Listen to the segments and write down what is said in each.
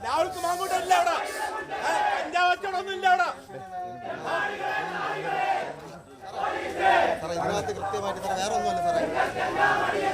രാഹുൽക്ക് മാങ്കൂട്ടില്ല അവിടെ, കഞ്ചാവച്ചോടൊന്നും ഇല്ല അവിടെ. സാറേ ഇതിനകത്ത് കൃത്യമായിട്ട് സാറേ വേറെ ഒന്നുമല്ല സാറേ.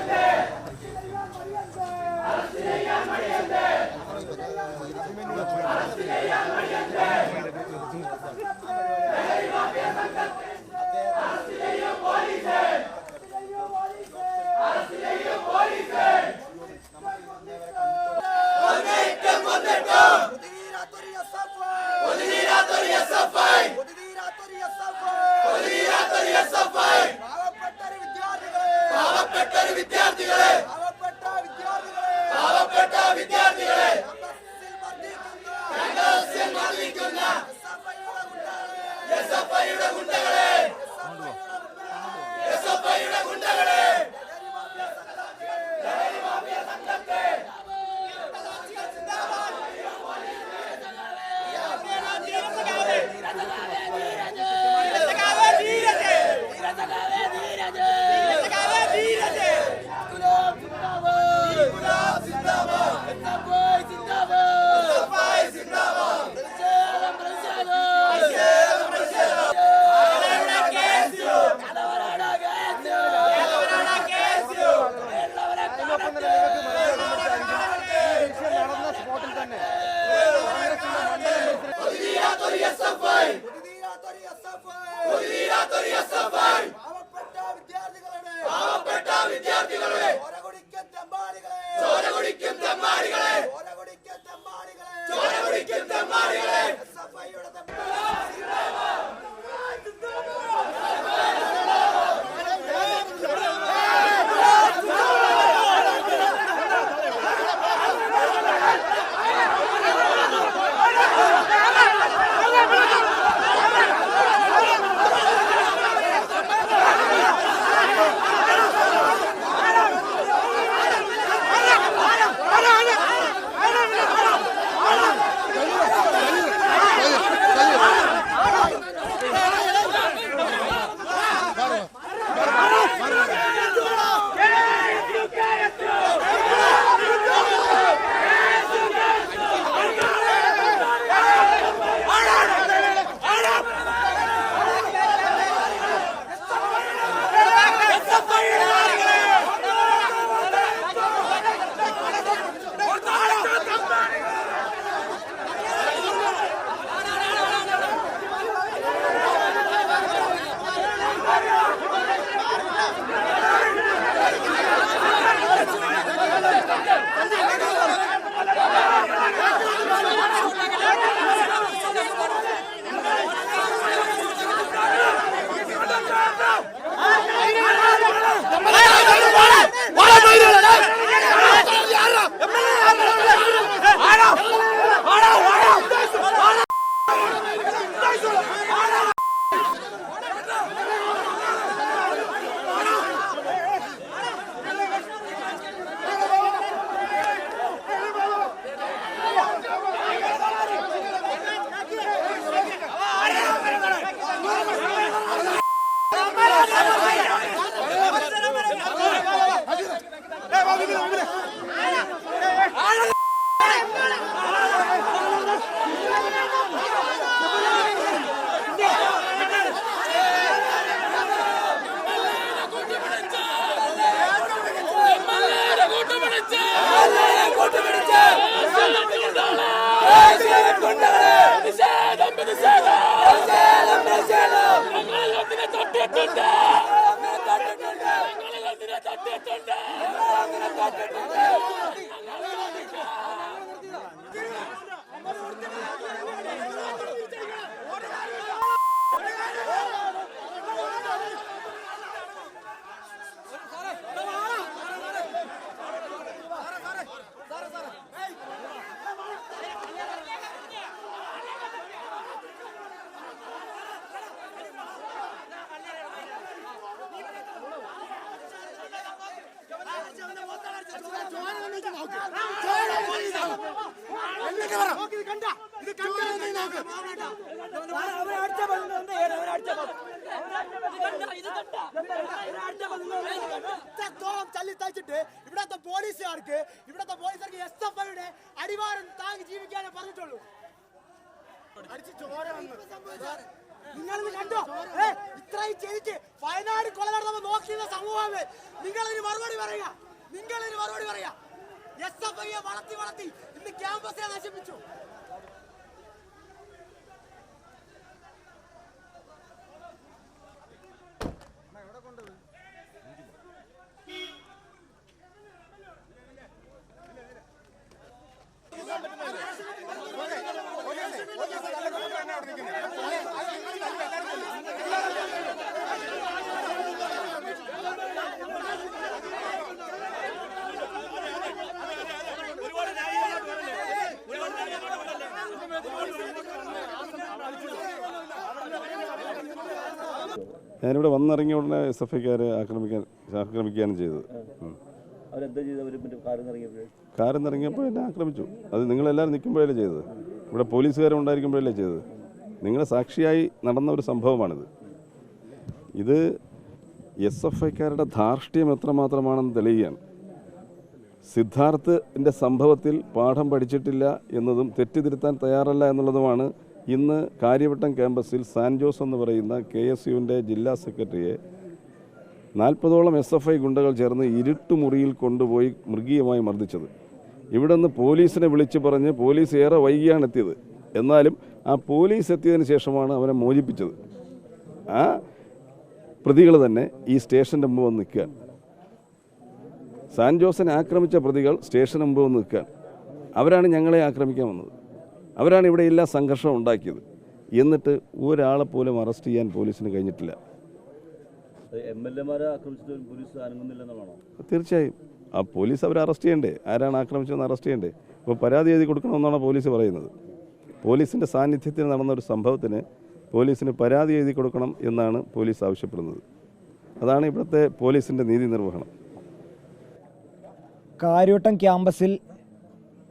അവരടിച്ച തല്ലിത്തച്ചിട്ട് ഇവിടത്തെ പോലീസുകാർക്ക് SFIയുടെ അടിവാരം താങ്ങി ജീവിക്കാനേ പറഞ്ഞിട്ടുള്ളൂ. നിങ്ങളിത് കണ്ടോ? ഇത്രയും ചെയ്തിട്ട് വയനാട് കൊല നടന്നപ്പോ നോക്കിയിരുന്ന സമൂഹമേ, നിങ്ങളിതിന് മറുപടി പറയുക. SFIയെ വളർത്തി ഇന്ന് ക്യാമ്പസിനെ നശിപ്പിച്ചു. ഞാനിവിടെ വന്നിറങ്ങിയ ഉടനെ SFIക്കാരെ ആക്രമിക്കുകയാണ് ചെയ്തത്. കാറിൽ നിന്നിറങ്ങിയപ്പോൾ എന്നെ ആക്രമിച്ചു. അത് നിങ്ങളെല്ലാവരും നിൽക്കുമ്പോഴല്ലേ ചെയ്തത്, ഇവിടെ പോലീസുകാരുണ്ടായിരിക്കുമ്പോഴല്ലേ ചെയ്തത്. നിങ്ങളെ സാക്ഷിയായി നടന്ന ഒരു സംഭവമാണിത്. ഇത് SFIക്കാരുടെ ധാർഷ്ട്യം എത്രമാത്രമാണെന്ന് തെളിയുകയാണ്. സിദ്ധാർത്ഥിൻ്റെ സംഭവത്തിൽ പാഠം പഠിച്ചിട്ടില്ല എന്നതും തെറ്റിതിരുത്താൻ തയ്യാറല്ല എന്നുള്ളതുമാണ് ഇന്ന് കാര്യവട്ടം ക്യാമ്പസിൽ സാൻജോസ് എന്ന് പറയുന്ന KSUവിൻ്റെ ജില്ലാ സെക്രട്ടറിയെ 40ഓളം SFI ഗുണ്ടകൾ ചേർന്ന് ഇരുട്ടുമുറിയിൽ കൊണ്ടുപോയി മൃഗീയമായി മർദ്ദിച്ചത്. ഇവിടെ നിന്ന് പോലീസിനെ വിളിച്ചു പറഞ്ഞ് പോലീസ് ഏറെ വൈകിയാണ് എത്തിയത്. എന്നാലും ആ പോലീസ് എത്തിയതിന് ശേഷമാണ് അവനെ മോചിപ്പിച്ചത്. ആ പ്രതികൾ തന്നെ ഈ സ്റ്റേഷൻ്റെ മുമ്പ് വന്ന് നിൽക്കാൻ, സാൻജോസിനെ ആക്രമിച്ച പ്രതികൾ സ്റ്റേഷന് മുമ്പ് വന്ന് നിൽക്കാൻ, അവരാണ് ഞങ്ങളെ ആക്രമിക്കാൻ വന്നത്. അവരാണ് ഇവിടെ എല്ലാ സംഘർഷവും ഉണ്ടാക്കിയത്. എന്നിട്ട് ഒരാളെ പോലും അറസ്റ്റ് ചെയ്യാൻ പോലീസിന് കഴിഞ്ഞിട്ടില്ല. തീർച്ചയായും ആ പോലീസ് അവരെ അറസ്റ്റ് ചെയ്യണ്ടേ? ആരാണ് ആക്രമിച്ചതെന്ന് അറസ്റ്റ് ചെയ്യണ്ടേ? അപ്പോൾ പരാതി എഴുതി കൊടുക്കണമെന്നാണ് പോലീസ് പറയുന്നത്. പോലീസിൻ്റെ സാന്നിധ്യത്തിൽ നടന്ന ഒരു സംഭവത്തിന് പോലീസിന് പരാതി എഴുതി കൊടുക്കണം എന്നാണ് പോലീസ് ആവശ്യപ്പെടുന്നത്. അതാണ് ഇവിടുത്തെ പോലീസിൻ്റെ നീതി നിർവഹണം. കാര്യവട്ടം ക്യാമ്പസിൽ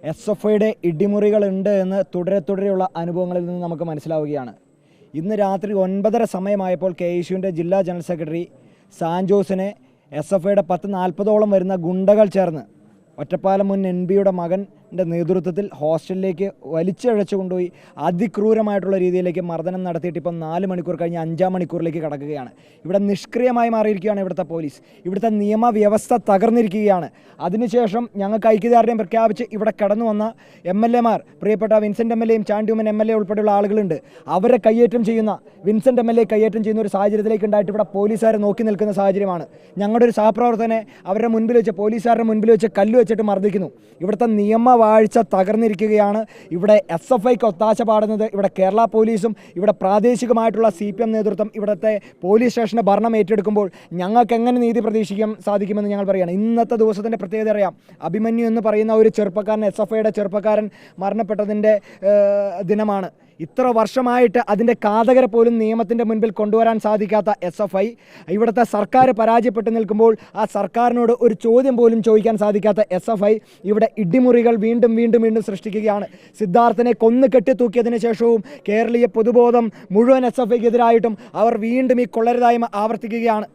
SFIയുടെ ഇടിമുറികളുണ്ട് എന്ന് തുടരെയുള്ള അനുഭവങ്ങളിൽ നിന്ന് നമുക്ക് മനസ്സിലാവുകയാണ്. ഇന്ന് രാത്രി 9:30 സമയമായപ്പോൾ KSUവിൻ്റെ ജില്ലാ ജനറൽ സെക്രട്ടറി സാൻജോസിനെ SFIയുടെ 10-40ഓളം വരുന്ന ഗുണ്ടകൾ ചേർന്ന് ഒറ്റപ്പാലം മുൻ NBയുടെ മകൻ്റെ നേതൃത്വത്തിൽ ഹോസ്റ്റലിലേക്ക് വലിച്ചിഴച്ചു കൊണ്ടുപോയി അതിക്രൂരമായിട്ടുള്ള രീതിയിലേക്ക് മർദ്ദനം നടത്തിയിട്ട് ഇപ്പം 4 മണിക്കൂർ കഴിഞ്ഞ് 5-ാം മണിക്കൂറിലേക്ക് കടക്കുകയാണ്. ഇവിടെ നിഷ്ക്രിയമായി മാറിയിരിക്കുകയാണ് ഇവിടുത്തെ പോലീസ്. ഇവിടുത്തെ നിയമവ്യവസ്ഥ തകർന്നിരിക്കുകയാണ്. അതിനുശേഷം ഞങ്ങൾക്ക് ഐക്യദാർഢ്യം പ്രഖ്യാപിച്ച് ഇവിടെ കടന്നു വന്ന MLAമാർ, പ്രിയപ്പെട്ട വിൻസെൻ്റ് MLAയും ചാണ്ടിയുമൻ MLA ഉൾപ്പെടെയുള്ള ആളുകളുണ്ട്. അവരെ കയ്യേറ്റം ചെയ്യുന്ന, വിൻസെൻ്റ് MLA കയ്യേറ്റം ചെയ്യുന്ന ഒരു സാഹചര്യത്തിലേക്ക് ഉണ്ടായിട്ട് ഇവിടെ പോലീസുകാരെ നോക്കി നിൽക്കുന്ന സാഹചര്യമാണ്. ഞങ്ങളുടെ ഒരു സഹപ്രവർത്തകനെ അവരുടെ മുൻപിൽ വെച്ച്, പോലീസുകാരുടെ മുൻപിൽ വെച്ച് കല്ല് വെച്ചിട്ട് മർദ്ദിക്കുന്നു. ഇവിടുത്തെ നിയമവാഴ്ച തകർന്നിരിക്കുകയാണ്. ഇവിടെ SFIക്ക് ഒത്താശ പാടുന്നത് ഇവിടെ കേരള പോലീസും ഇവിടെ പ്രാദേശികമായിട്ടുള്ള CPM നേതൃത്വം ഇവിടുത്തെ പോലീസ് സ്റ്റേഷൻ്റെ ഭരണം ഏറ്റെടുക്കുമ്പോൾ ഞങ്ങൾക്ക് എങ്ങനെ നീതി പ്രതീക്ഷിക്കാൻ സാധിക്കുമെന്ന് ഞങ്ങൾ പറയുകയാണ്. ഇന്നത്തെ ദിവസത്തിൻ്റെ പ്രത്യേകത അറിയാം. അഭിമന്യു എന്ന് പറയുന്ന ഒരു ചെറുപ്പക്കാരൻ, SFIയുടെ ചെറുപ്പക്കാരൻ മരണപ്പെട്ടതിൻ്റെ ദിനമാണ്. ഇത്ര വർഷമായിട്ട് അതിൻ്റെ കാതകരെ പോലും നിയമത്തിൻ്റെ മുൻപിൽ കൊണ്ടുവരാൻ സാധിക്കാത്ത SFI, ഇവിടുത്തെ സർക്കാർ പരാജയപ്പെട്ട് നിൽക്കുമ്പോൾ ആ സർക്കാരിനോട് ഒരു ചോദ്യം പോലും ചോദിക്കാൻ സാധിക്കാത്ത SFI ഇവിടെ ഇടിമുറികൾ വീണ്ടും സൃഷ്ടിക്കുകയാണ്. സിദ്ധാർത്ഥിനെ കൊന്നു കെട്ടിത്തൂക്കിയതിന് ശേഷവും കേരളീയ പൊതുബോധം മുഴുവൻ SFIക്കെതിരായിട്ടും അവർ വീണ്ടും ഈ കൊള്ളരുതായ്മ ആവർത്തിക്കുകയാണ്.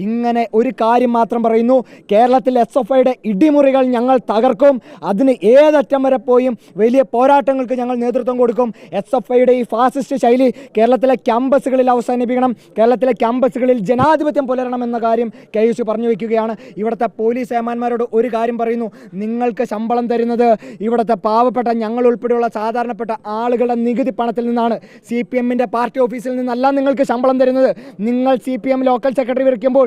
ഇങ്ങനെ ഒരു കാര്യം മാത്രം പറയുന്നു, കേരളത്തിൽ SFIയുടെ ഇടിമുറികൾ ഞങ്ങൾ തകർക്കും. അതിന് ഏതറ്റം വരെ പോയും വലിയ പോരാട്ടങ്ങൾക്ക് ഞങ്ങൾ നേതൃത്വം കൊടുക്കും. SFIയുടെ ഈ ഫാസിസ്റ്റ് ശൈലി കേരളത്തിലെ ക്യാമ്പസുകളിൽ അവസാനിപ്പിക്കണം. കേരളത്തിലെ ക്യാമ്പസുകളിൽ ജനാധിപത്യം പുലരണമെന്ന കാര്യം KSU പറഞ്ഞു വയ്ക്കുകയാണ്. ഇവിടുത്തെ പോലീസ് ഏമാന്മാരോട് ഒരു കാര്യം പറയുന്നു, നിങ്ങൾക്ക് ശമ്പളം തരുന്നത് ഇവിടുത്തെ പാവപ്പെട്ട ഞങ്ങൾ ഉൾപ്പെടെയുള്ള സാധാരണപ്പെട്ട ആളുകളുടെ നികുതി പണത്തിൽ നിന്നാണ്. CPMൻ്റെ പാർട്ടി ഓഫീസിൽ നിന്നല്ല നിങ്ങൾക്ക് ശമ്പളം തരുന്നത്. നിങ്ങൾ CPM ലോക്കൽ സെക്രട്ടറി വിളിക്കുമ്പോൾ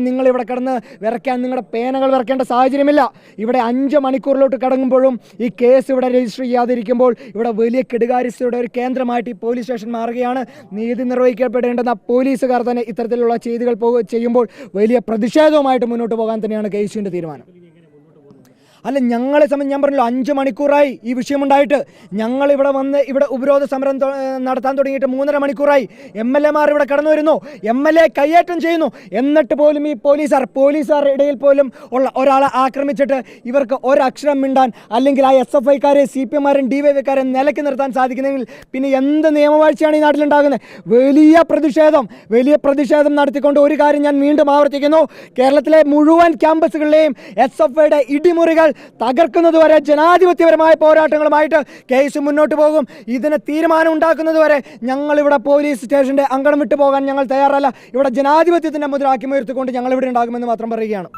നിങ്ങൾ ഇവിടെ കിടന്ന് വിറയ്ക്കാൻ നിങ്ങളുടെ പേനകൾ വിറയ്ക്കേണ്ട സാഹചര്യമില്ല. ഇവിടെ 5 മണിക്കൂറിലോട്ട് കടങ്ങുമ്പോഴും ഈ കേസ് ഇവിടെ രജിസ്റ്റർ ചെയ്യാതിരിക്കുമ്പോൾ ഇവിടെ വലിയ കെടുകാര്യസ്ഥയുടെ ഒരു കേന്ദ്രമായിട്ട് ഈ പോലീസ് സ്റ്റേഷൻ മാറുകയാണ്. നീതി നിർവഹിക്കപ്പെടേണ്ടുന്ന പോലീസുകാർ തന്നെ ഇത്തരത്തിലുള്ള ചെയ്തികൾ ചെയ്യുമ്പോൾ വലിയ പ്രതിഷേധവുമായിട്ട് മുന്നോട്ട് പോകാൻ തന്നെയാണ് KSUവിൻ്റെ തീരുമാനം. അല്ല, ഞങ്ങളെ സംബന്ധിച്ച് ഞാൻ പറഞ്ഞല്ലോ 5 മണിക്കൂറായി ഈ വിഷയമുണ്ടായിട്ട്. ഞങ്ങൾ ഇവിടെ വന്ന് ഇവിടെ ഉപരോധ സമരം നടത്താൻ തുടങ്ങിയിട്ട് 3.5 മണിക്കൂറായി. MLA മാർ ഇവിടെ കടന്നു വരുന്നു, MLA കയ്യേറ്റം ചെയ്യുന്നു. എന്നിട്ട് പോലും ഈ പോലീസുകാരുടെ ഇടയിൽ പോലും ഉള്ള ഒരാളെ ആക്രമിച്ചിട്ട് ഇവർക്ക് ഒരക്ഷരം മിണ്ടാൻ, അല്ലെങ്കിൽ ആ SFI-കാരെ CPM-മാരും DYFI-കാരെ നിലയ്ക്ക് നിർത്താൻ സാധിക്കുന്നെങ്കിൽ പിന്നെ എന്ത് നിയമവാഴ്ചയാണ് ഈ നാട്ടിലുണ്ടാകുന്നത്? വലിയ പ്രതിഷേധം നടത്തിക്കൊണ്ട് ഒരു കാര്യം ഞാൻ വീണ്ടും ആവർത്തിക്കുന്നു. കേരളത്തിലെ മുഴുവൻ ക്യാമ്പസുകളിലെയും SFI-യുടെ ഇടിമുറികൾ തകർക്കുന്നതുവരെ ജനാധിപത്യപരമായ പോരാട്ടങ്ങളുമായിട്ട് കേസ് മുന്നോട്ട് പോകും. ഇതിന് തീരുമാനം ഉണ്ടാക്കുന്നതുവരെ ഞങ്ങളിവിടെ പോലീസ് സ്റ്റേഷൻ്റെ അങ്കണം വിട്ടു പോകാൻ ഞങ്ങൾ തയ്യാറല്ല. ഇവിടെ ജനാധിപത്യത്തിൻ്റെ മുദ്രാവാക്യം ഉയർത്തിക്കൊണ്ട് ഞങ്ങൾ ഇവിടെ ഉണ്ടാകുമെന്ന് മാത്രം പറയുകയാണ്.